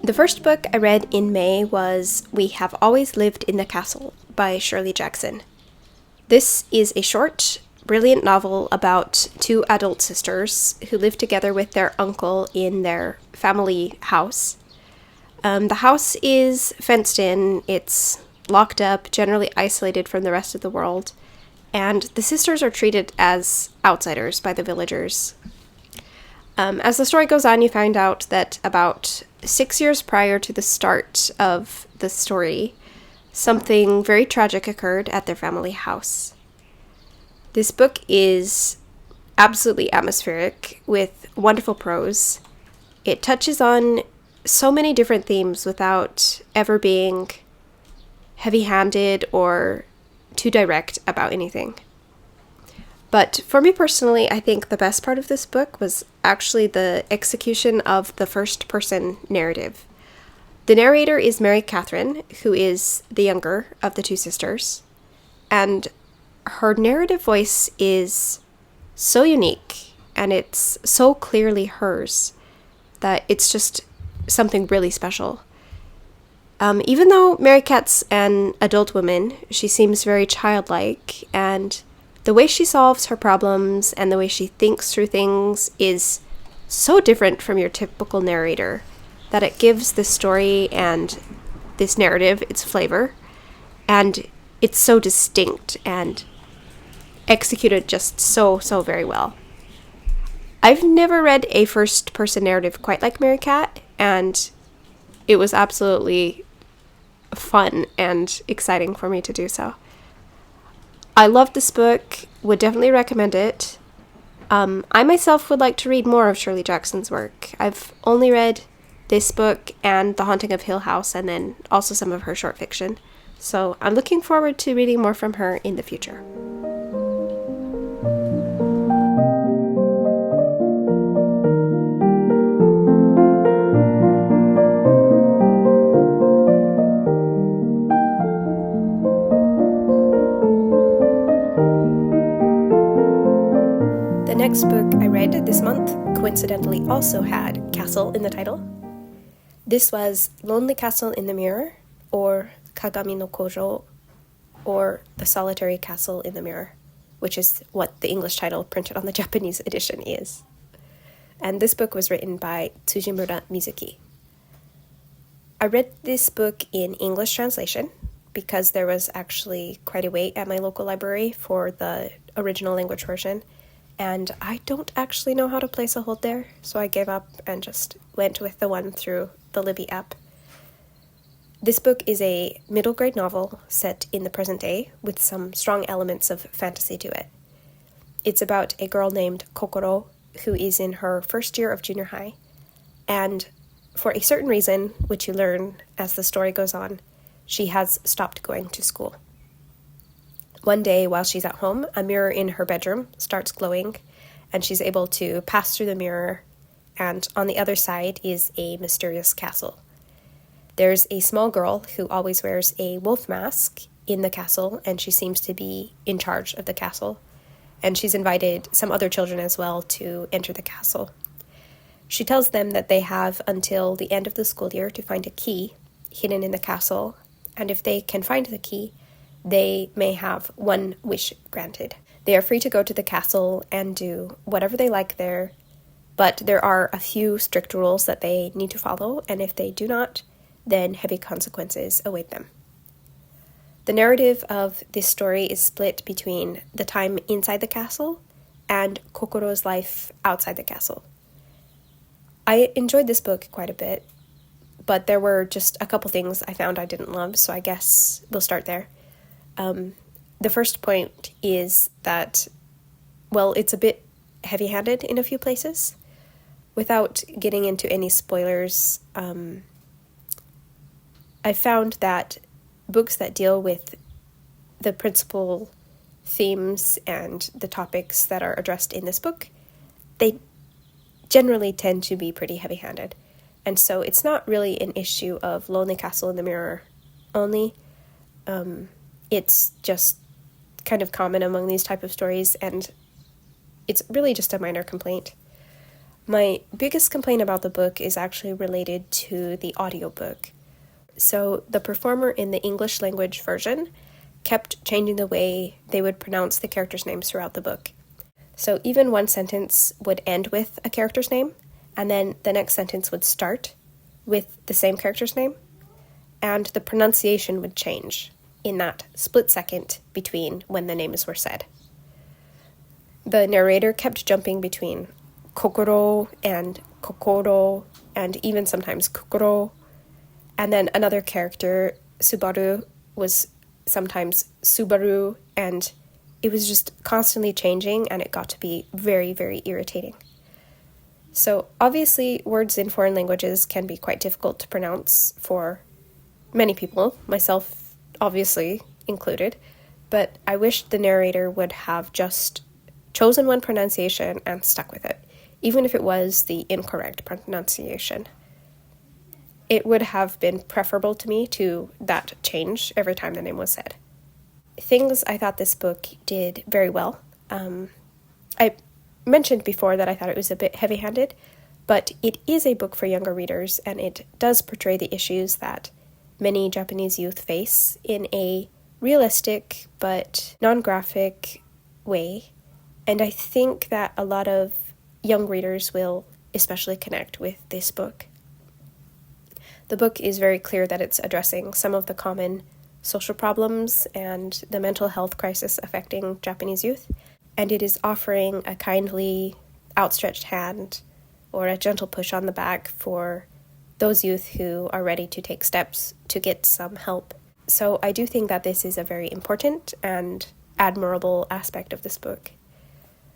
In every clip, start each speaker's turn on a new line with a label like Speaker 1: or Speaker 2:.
Speaker 1: The first book I read in May was We Have Always Lived in the Castle by Shirley Jackson. This is a short, brilliant novel about two adult sisters who live together with their uncle in their family house. The house is fenced in, it's locked up, generally isolated from the rest of the world, and the sisters are treated as outsiders by the villagers. As the story goes on, you find out that about 6 years prior to the start of the story, something very tragic occurred at their family house. This book is absolutely atmospheric with wonderful prose. It touches on so many different themes without ever being heavy-handed or too direct about anything. But for me personally, I think the best part of this book was actually the execution of the first-person narrative. The narrator is Mary Catherine, who is the younger of the two sisters, and her narrative voice is so unique, and it's so clearly hers, that it's just something really special. Even though Mary Cat's an adult woman, she seems very childlike, and the way she solves her problems and the way she thinks through things is so different from your typical narrator that it gives this story and this narrative its flavor, and it's so distinct and executed just so very well. I've never read a first-person narrative quite like Mary Cat, and it was absolutely fun and exciting for me to do so. I loved this book, would definitely recommend it. I myself would like to read more of Shirley Jackson's work. I've only read this book and The Haunting of Hill House, and then also some of her short fiction. So I'm looking forward to reading more from her in the future. The next book I read this month coincidentally also had castle in the title. This was Lonely Castle in the Mirror, or Kagami no Kojo, or The Solitary Castle in the Mirror, which is what the English title printed on the Japanese edition is. And this book was written by Tsujimura Mizuki. I read this book in English translation because there was actually quite a wait at my local library for the original language version, and I don't actually know how to place a hold there, so I gave up and just went with the one through the Libby app. This book is a middle grade novel set in the present day with some strong elements of fantasy to it. It's about a girl named Kokoro who is in her first year of junior high, and for a certain reason, which you learn as the story goes on, she has stopped going to school. One day, while she's at home, a mirror in her bedroom starts glowing, and she's able to pass through the mirror, and on the other side is a mysterious castle. There's a small girl who always wears a wolf mask in the castle, and she seems to be in charge of the castle, and she's invited some other children as well to enter the castle. She tells them that they have until the end of the school year to find a key hidden in the castle, and if they can find the key, they may have one wish granted. They are free to go to the castle and do whatever they like there, but there are a few strict rules that they need to follow, and if they do not, then heavy consequences await them. The narrative of this story is split between the time inside the castle and Kokoro's life outside the castle. I enjoyed this book quite a bit, but there were just a couple things I found I didn't love, so I guess we'll start there. The first point is that, well, it's a bit heavy-handed in a few places. Without getting into any spoilers, I found that books that deal with the principal themes and the topics that are addressed in this book, they generally tend to be pretty heavy-handed. And so it's not really an issue of Lonely Castle in the Mirror only. It's just kind of common among these type of stories, and it's really just a minor complaint. My biggest complaint about the book is actually related to the audiobook. So the performer in the English language version kept changing the way they would pronounce the characters' names throughout the book. So even one sentence would end with a character's name, and then the next sentence would start with the same character's name, and the pronunciation would change in that split second between when the names were said. The narrator kept jumping between kokoro and kokoro, and even sometimes kukuro, and then another character, Subaru, was sometimes Subaru, and it was just constantly changing, and it got to be very, very irritating. So obviously, words in foreign languages can be quite difficult to pronounce for many people, myself obviously included, but I wish the narrator would have just chosen one pronunciation and stuck with it, even if it was the incorrect pronunciation. It would have been preferable to me to that change every time the name was said. Things I thought this book did very well. I mentioned before that I thought it was a bit heavy-handed, but it is a book for younger readers, and it does portray the issues that many Japanese youth face in a realistic but non-graphic way, and I think that a lot of young readers will especially connect with this book. The book is very clear that it's addressing some of the common social problems and the mental health crisis affecting Japanese youth, and it is offering a kindly, outstretched hand or a gentle push on the back for those youth who are ready to take steps to get some help. So I do think that this is a very important and admirable aspect of this book.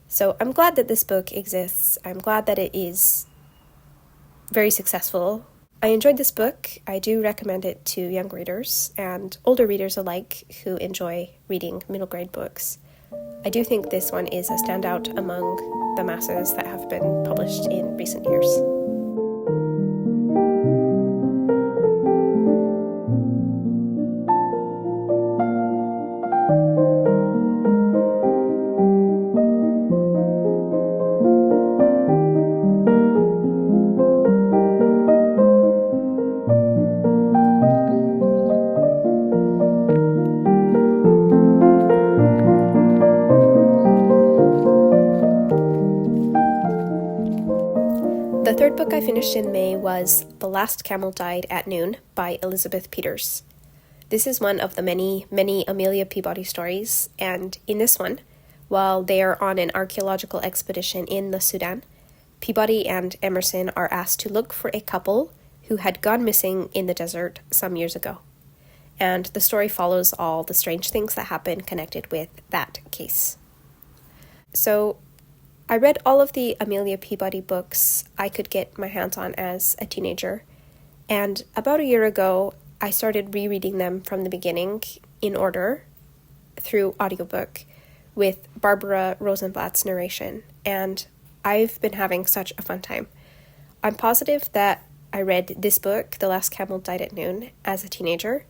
Speaker 1: So I'm glad that this book exists. I'm glad that it is very successful. I enjoyed this book. I do recommend it to young readers and older readers alike who enjoy reading middle grade books. I do think this one is a standout among the masses that have been published in recent years. The third book I finished in May was The Last Camel Died at Noon by Elizabeth Peters. This is one of the many, many Amelia Peabody stories, and in this one, while they are on an archaeological expedition in the Sudan, Peabody and Emerson are asked to look for a couple who had gone missing in the desert some years ago. And the story follows all the strange things that happen connected with that case. So, I read all of the Amelia Peabody books I could get my hands on as a teenager, and about a year ago, I started rereading them from the beginning in order through audiobook with Barbara Rosenblatt's narration, and I've been having such a fun time. I'm positive that I read this book, The Last Camel Died at Noon, as a teenager,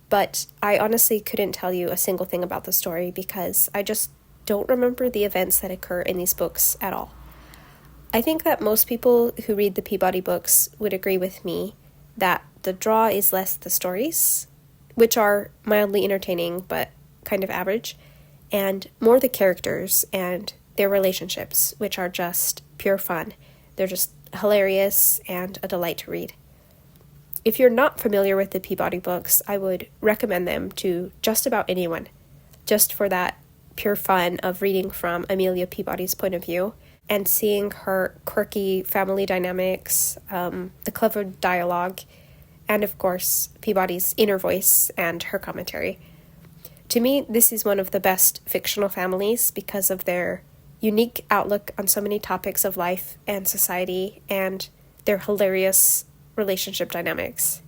Speaker 1: but I honestly couldn't tell you a single thing about the story because I just don't remember the events that occur in these books at all. I think that most people who read the Peabody books would agree with me that the draw is less the stories, which are mildly entertaining but kind of average, and more the characters and their relationships, which are just pure fun. They're just hilarious and a delight to read. If you're not familiar with the Peabody books, I would recommend them to just about anyone, just for that pure fun of reading from Amelia Peabody's point of view and seeing her quirky family dynamics, the clever dialogue, and of course, Peabody's inner voice and her commentary. To me, this is one of the best fictional families because of their unique outlook on so many topics of life and society and their hilarious relationship dynamics.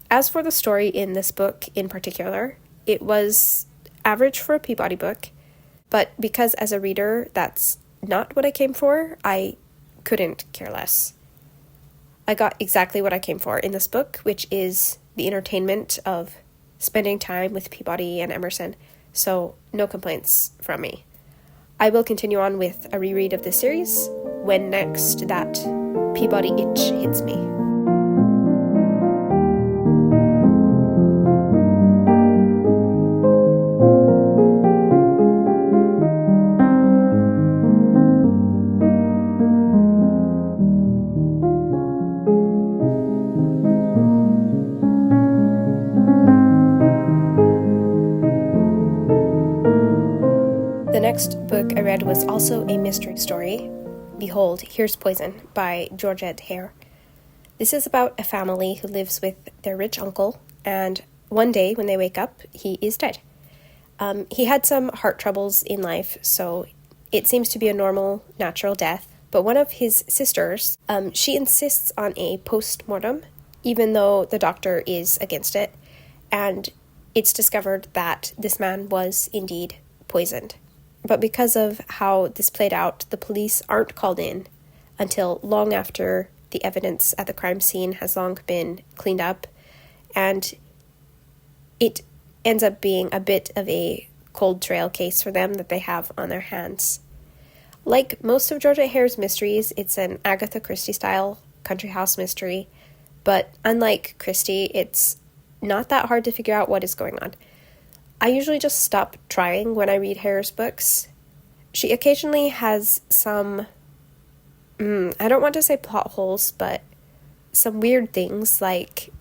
Speaker 1: As for the story in this book in particular, it was average for a Peabody book, but because as a reader that's not what I came for, I couldn't care less. I got exactly what I came for in this book, which is the entertainment of spending time with Peabody and Emerson, so no complaints from me. I will continue on with a reread of this series, when next that Peabody itch hits me. The next book I read was also a mystery story. Behold, Here's Poison by Georgette Hare. This is about a family who lives with their rich uncle, and one day when they wake up, he is dead. He had some heart troubles in life, so it seems to be a normal, natural death. But one of his sisters, she insists on a post-mortem, even though the doctor is against it, and it's discovered that this man was indeed poisoned. But because of how this played out, the police aren't called in until long after the evidence at the crime scene has long been cleaned up, and it ends up being a bit of a cold trail case for them that they have on their hands. Like most of Georgette Hare's mysteries, it's an Agatha Christie-style country house mystery, but unlike Christie, it's not that hard to figure out what is going on. I usually just stop trying when I read Hare's books. She occasionally has some, I don't want to say plot holes, but some weird things like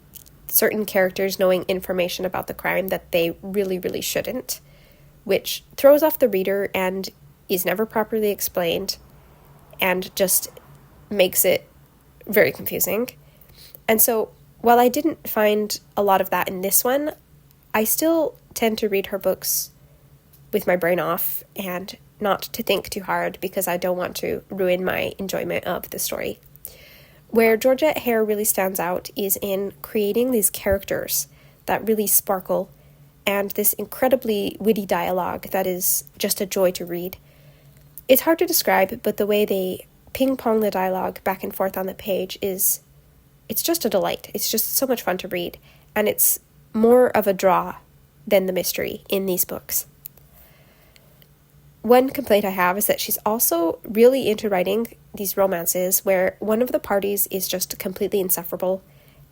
Speaker 1: certain characters knowing information about the crime that they really, really shouldn't, which throws off the reader and is never properly explained and just makes it very confusing. And so while I didn't find a lot of that in this one, I still tend to read her books with my brain off and not to think too hard because I don't want to ruin my enjoyment of the story. Where Georgette Hare really stands out is in creating these characters that really sparkle and this incredibly witty dialogue that is just a joy to read. It's hard to describe, but the way they ping-pong the dialogue back and forth on the page it's just a delight. It's just so much fun to read, and it's more of a draw than the mystery in these books. One complaint I have is that she's also really into writing these romances where one of the parties is just completely insufferable,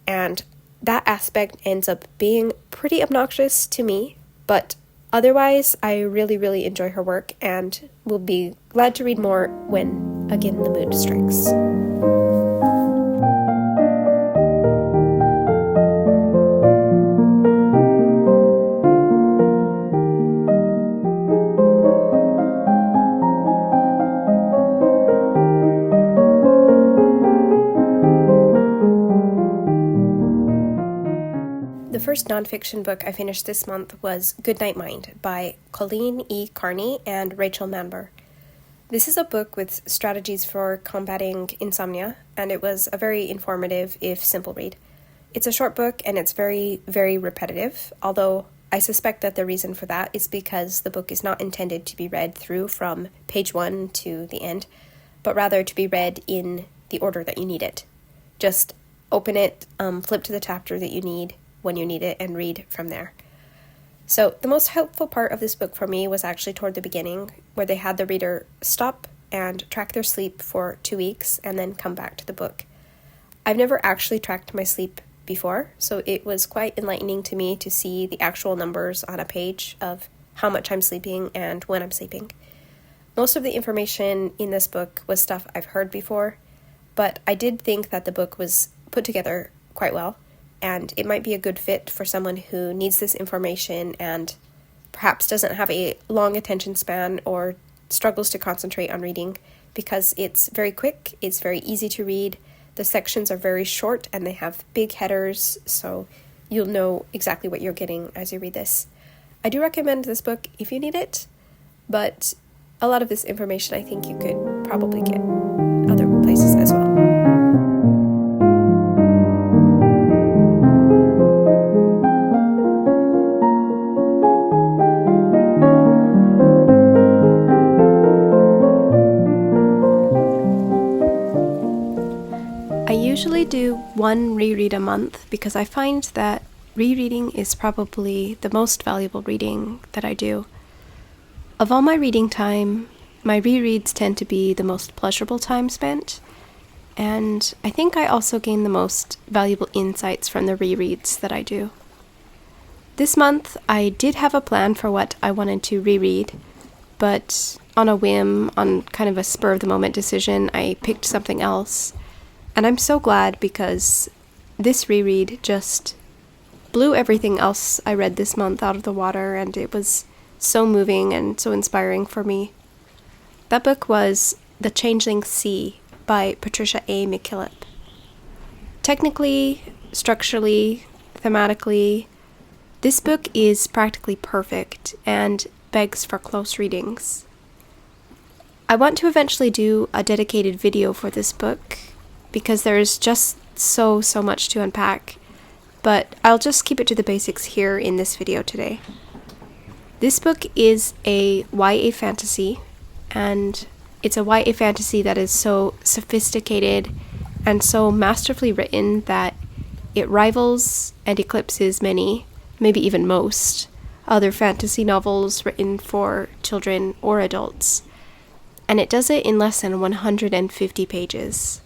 Speaker 1: and that aspect ends up being pretty obnoxious to me, but otherwise I really, really enjoy her work and will be glad to read more when, again, the mood strikes. The first nonfiction book I finished this month was Goodnight Mind by Colleen E. Carney and Rachel Manber. This is a book with strategies for combating insomnia, and it was a very informative, if simple read. It's a short book, and it's very, very repetitive, although I suspect that the reason for that is because the book is not intended to be read through from page 1 to the end, but rather to be read in the order that you need it. Just open it, flip to the chapter that you need when you need it, and read from there. So the most helpful part of this book for me was actually toward the beginning, where they had the reader stop and track their sleep for 2 weeks and then come back to the book. I've never actually tracked my sleep before, so it was quite enlightening to me to see the actual numbers on a page of how much I'm sleeping and when I'm sleeping. Most of the information in this book was stuff I've heard before, but I did think that the book was put together quite well, and it might be a good fit for someone who needs this information and perhaps doesn't have a long attention span or struggles to concentrate on reading, because it's very quick, it's very easy to read, the sections are very short, and they have big headers, so you'll know exactly what you're getting as you read this. I do recommend this book if you need it, but a lot of this information I think you could probably get other places as well. I usually do one reread a month because I find that rereading is probably the most valuable reading that I do. Of all my reading time, my rereads tend to be the most pleasurable time spent, and I think I also gain the most valuable insights from the rereads that I do. This month, I did have a plan for what I wanted to reread, but on a whim, on kind of a spur-of-the-moment decision, I picked something else. And I'm so glad because this reread just blew everything else I read this month out of the water, and it was so moving and so inspiring for me. That book was The Changeling Sea by Patricia A. McKillip. Technically, structurally, thematically, this book is practically perfect and begs for close readings. I want to eventually do a dedicated video for this book because there's just so much to unpack, but I'll just keep it to the basics here in this video today. This book is a YA fantasy, and it's a YA fantasy that is so sophisticated and so masterfully written that it rivals and eclipses many, maybe even most, other fantasy novels written for children or adults. And it does it in less than 150 pages.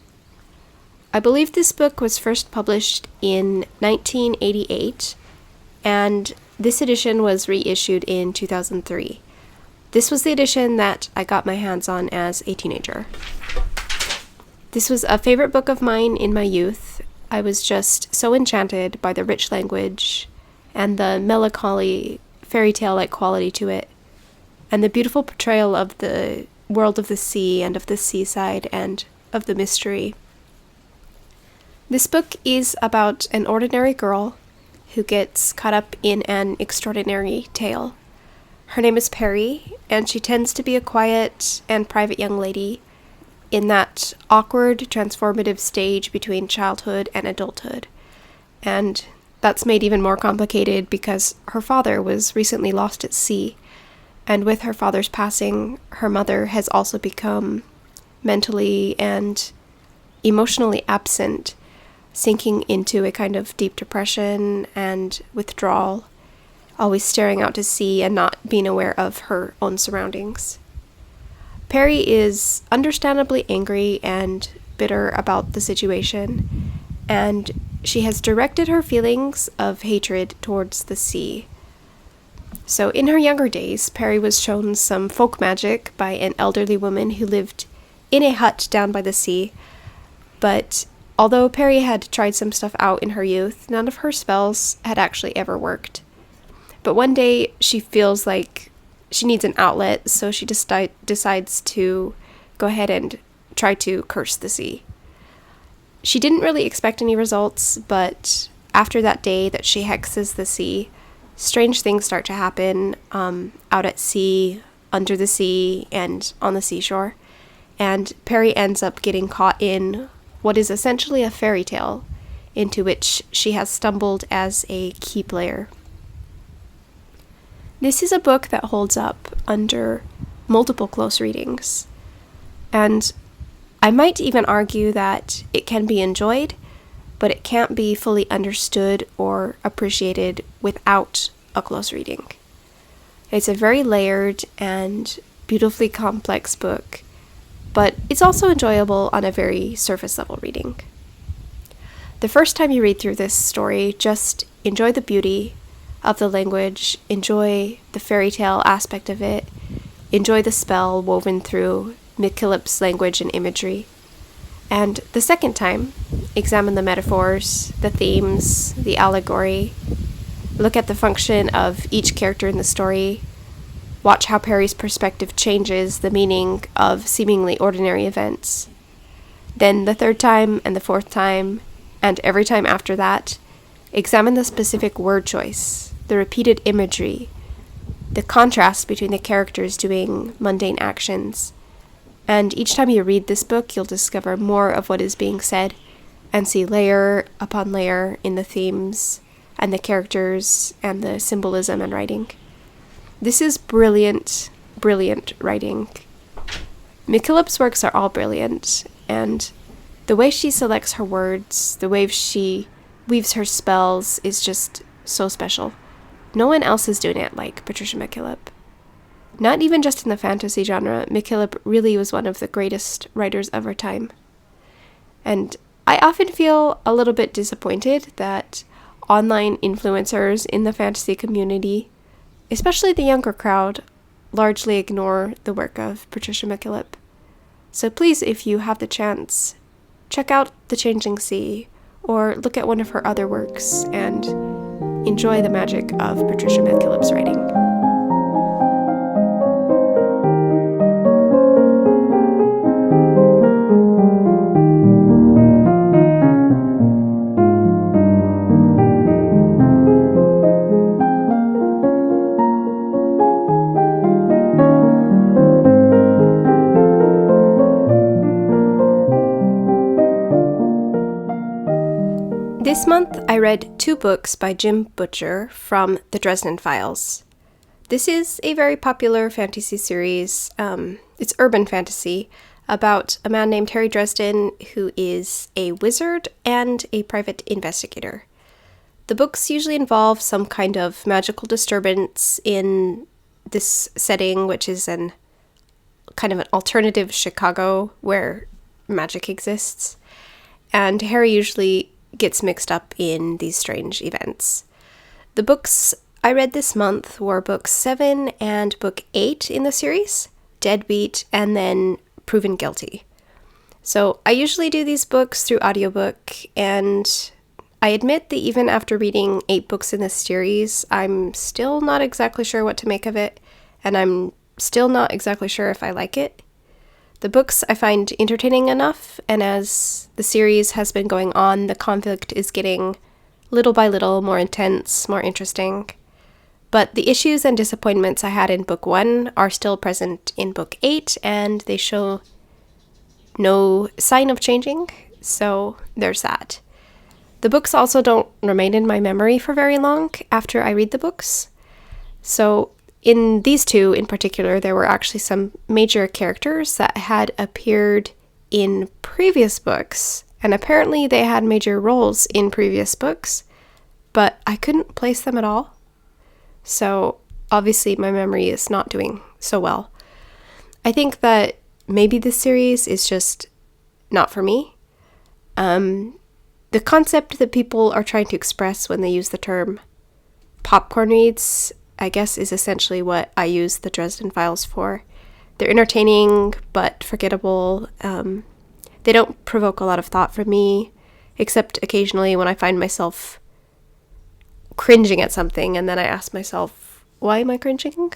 Speaker 1: I believe this book was first published in 1988, and this edition was reissued in 2003. This was the edition that I got my hands on as a teenager. This was a favorite book of mine in my youth. I was just so enchanted by the rich language and the melancholy fairy tale-like quality to it, and the beautiful portrayal of the world of the sea and of the seaside and of the mystery. This book is about an ordinary girl who gets caught up in an extraordinary tale. Her name is Perry, and she tends to be a quiet and private young lady in that awkward, transformative stage between childhood and adulthood. And that's made even more complicated because her father was recently lost at sea, and with her father's passing, her mother has also become mentally and emotionally absent, sinking into a kind of deep depression and withdrawal, always staring out to sea and not being aware of her own surroundings. Perry is understandably angry and bitter about the situation, and she has directed her feelings of hatred towards the sea. So in her younger days, Perry was shown some folk magic by an elderly woman who lived in a hut down by the sea, but although Perry had tried some stuff out in her youth, none of her spells had actually ever worked. But one day, she feels like she needs an outlet, so she decides to go ahead and try to curse the sea. She didn't really expect any results, but after that day that she hexes the sea, strange things start to happen out at sea, under the sea, and on the seashore. And Perry ends up getting caught in what is essentially a fairy tale into which she has stumbled as a key player. This is a book that holds up under multiple close readings, and I might even argue that it can be enjoyed, but it can't be fully understood or appreciated without a close reading. It's a very layered and beautifully complex book, but it's also enjoyable on a very surface level reading. The first time you read through this story, just enjoy the beauty of the language, enjoy the fairy tale aspect of it, enjoy the spell woven through McKillip's language and imagery. And the second time, examine the metaphors, the themes, the allegory, look at the function of each character in the story, watch how Perry's perspective changes the meaning of seemingly ordinary events. Then the third time and the fourth time, and every time after that, examine the specific word choice, the repeated imagery, the contrast between the characters doing mundane actions. And each time you read this book, you'll discover more of what is being said and see layer upon layer in the themes and the characters and the symbolism and writing. This is brilliant, brilliant writing. McKillip's works are all brilliant, and the way she selects her words, the way she weaves her spells is just so special. No one else is doing it like Patricia McKillip. not even just in the fantasy genre, McKillip really was one of the greatest writers of our time. And I often feel a little bit disappointed that online influencers in the fantasy community, especially the younger crowd, largely ignore the work of Patricia McKillip. So please, if you have the chance, check out The Changeling Sea or look at one of her other works and enjoy the magic of Patricia McKillip's writing. This month, I read 2 books by Jim Butcher from the Dresden Files. This is a very popular fantasy series. It's urban fantasy about a man named Harry Dresden who is a wizard and a private investigator. The books usually involve some kind of magical disturbance in this setting, which is kind of an alternative Chicago where magic exists. And Harry usually gets mixed up in these strange events. The books I read this month were book 7 and book 8 in the series, Deadbeat, and then Proven Guilty. So I usually do these books through audiobook, and I admit that even after reading 8 books in this series, I'm still not exactly sure what to make of it, and I'm still not exactly sure if I like it. The books I find entertaining enough, and as the series has been going on, the conflict is getting little by little more intense, more interesting. But the issues and disappointments I had in book 1 are still present in book 8, and they show no sign of changing, so there's that. The books also don't remain in my memory for very long after I read the books. So in these 2 in particular, there were actually some major characters that had appeared in previous books, and apparently they had major roles in previous books, but I couldn't place them at all. So obviously my memory is not doing so well. I think that maybe this series is just not for me. The concept that people are trying to express when they use the term popcorn reads, I guess, is essentially what I use the Dresden Files for. They're entertaining, but forgettable. They don't provoke a lot of thought from me, except occasionally when I find myself cringing at something, and then I ask myself, why am I cringing?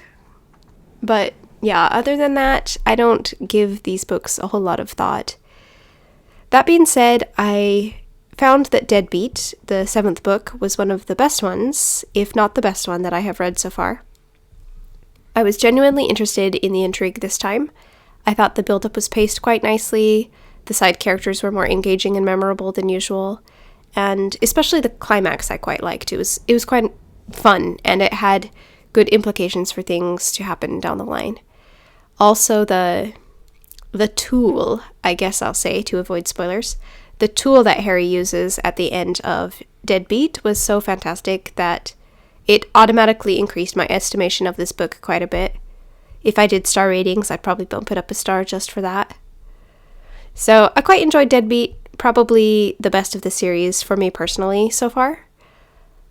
Speaker 1: But yeah, other than that, I don't give these books a whole lot of thought. That being said, I found that Deadbeat, the 7th book, was one of the best ones, if not the best one that I have read so far. I was genuinely interested in the intrigue this time. I thought the build-up was paced quite nicely, the side characters were more engaging and memorable than usual, and especially the climax I quite liked. It was quite fun, and it had good implications for things to happen down the line. Also, the tool, I guess I'll say, to avoid spoilers, the tool that Harry uses at the end of Deadbeat was so fantastic that it automatically increased my estimation of this book quite a bit. If I did star ratings, I'd probably bump it up a star just for that. So I quite enjoyed Deadbeat, probably the best of the series for me personally so far.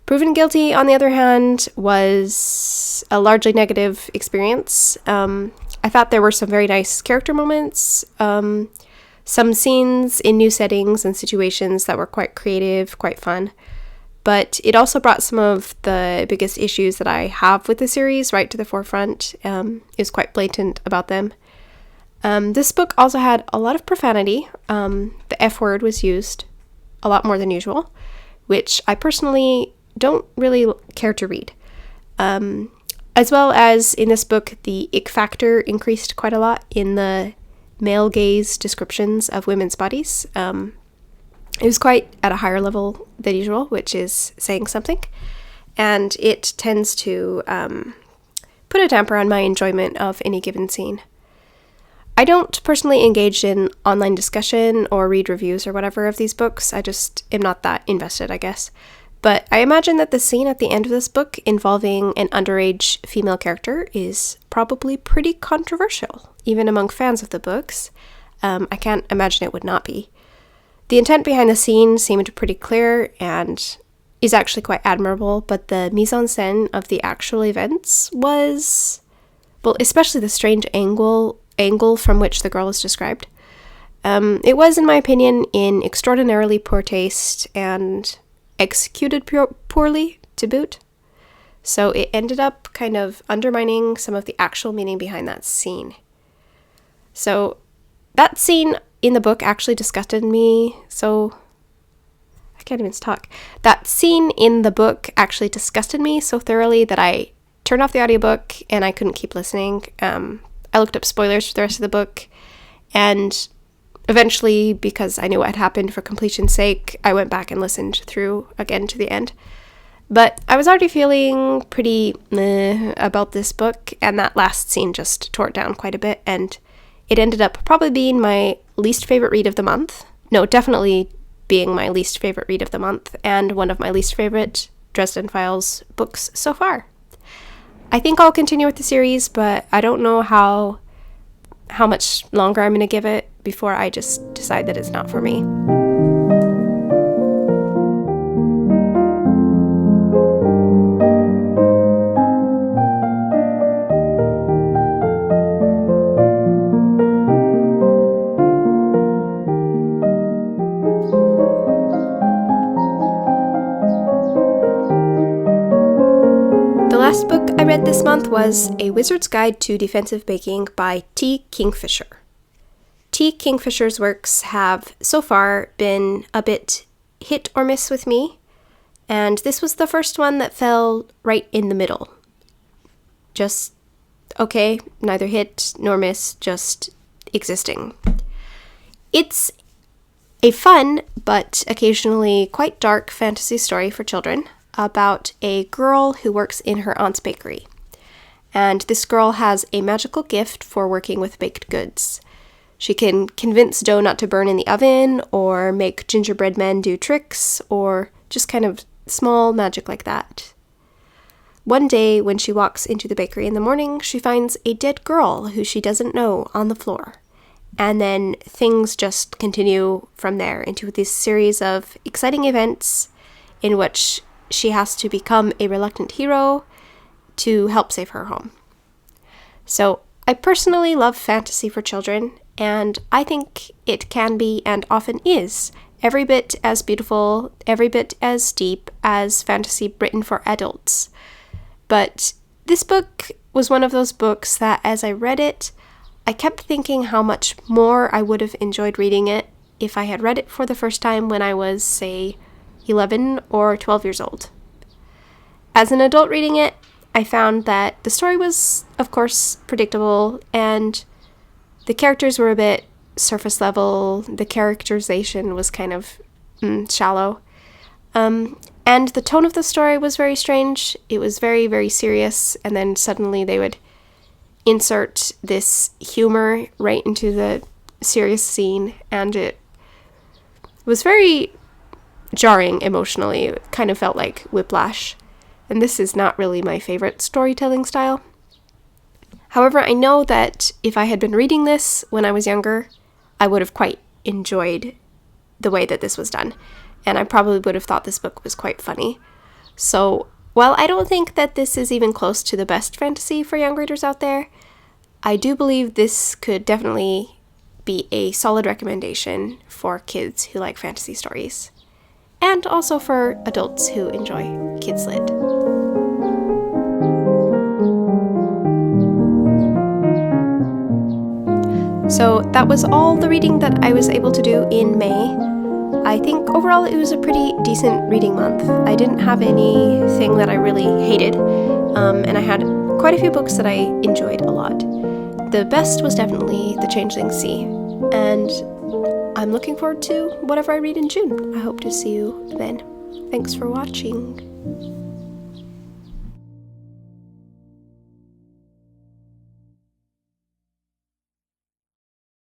Speaker 1: Proven Guilty, on the other hand, was a largely negative experience. I thought there were some very nice character moments, some scenes in new settings and situations that were quite creative, quite fun. But it also brought some of the biggest issues that I have with the series right to the forefront. It was quite blatant about them. This book also had a lot of profanity. The F word was used a lot more than usual, which I personally don't really care to read. As well as in this book, the ick factor increased quite a lot in the male gaze descriptions of women's bodies. It was quite at a higher level than usual, which is saying something. And it tends to put a damper on my enjoyment of any given scene. I don't personally engage in online discussion or read reviews or whatever of these books. I just am not that invested, I guess. But I imagine that the scene at the end of this book involving an underage female character is probably pretty controversial, even among fans of the books. I can't imagine it would not be. The intent behind the scene seemed pretty clear and is actually quite admirable, but the mise-en-scène of the actual events was, well, especially the strange angle from which the girl is described. It was, in my opinion, in extraordinarily poor taste and executed poorly to boot. So it ended up kind of undermining some of the actual meaning behind that scene. So that scene in the book actually disgusted me, so I can't even talk. That scene in the book actually disgusted me so thoroughly that I turned off the audiobook and I couldn't keep listening. I looked up spoilers for the rest of the book, and eventually, because I knew what had happened for completion's sake, I went back and listened through again to the end. But I was already feeling pretty meh about this book, and that last scene just tore it down quite a bit, and it ended up probably being my least favorite read of the month. No, definitely being my least favorite read of the month, and one of my least favorite Dresden Files books so far. I think I'll continue with the series, but I don't know how much longer I'm going to give it before I just decide that it's not for me. The last book I read this month was A Wizard's Guide to Defensive Baking by T. Kingfisher. T. Kingfisher's works have, so far, been a bit hit or miss with me, and this was the first one that fell right in the middle. Just okay, neither hit nor miss, just existing. It's a fun, but occasionally quite dark fantasy story for children about a girl who works in her aunt's bakery. And this girl has a magical gift for working with baked goods. She can convince dough not to burn in the oven, or make gingerbread men do tricks, or just kind of small magic like that. One day, when she walks into the bakery in the morning, she finds a dead girl who she doesn't know on the floor. And then things just continue from there into this series of exciting events in which she has to become a reluctant hero to help save her home. So I personally love fantasy for children, and I think it can be, and often is, every bit as beautiful, every bit as deep as fantasy written for adults. But this book was one of those books that, as I read it, I kept thinking how much more I would have enjoyed reading it if I had read it for the first time when I was, say, 11 or 12 years old. As an adult reading it, I found that the story was, of course, predictable, and the characters were a bit surface level. The characterization was kind of shallow. And the tone of the story was very strange. It was very, very serious, and then suddenly they would insert this humor right into the serious scene, and it was very jarring emotionally. It kind of felt like whiplash, and this is not really my favorite storytelling style. However, I know that if I had been reading this when I was younger, I would have quite enjoyed the way that this was done, and I probably would have thought this book was quite funny. So, while I don't think that this is even close to the best fantasy for young readers out there, I do believe this could definitely be a solid recommendation for kids who like fantasy stories, and also for adults who enjoy kids lit. So that was all the reading that I was able to do in May. I think overall it was a pretty decent reading month. I didn't have anything that I really hated, and I had quite a few books that I enjoyed a lot. The best was definitely The Changeling Sea, and I'm looking forward to whatever I read in June. I hope to see you then. Thanks for watching.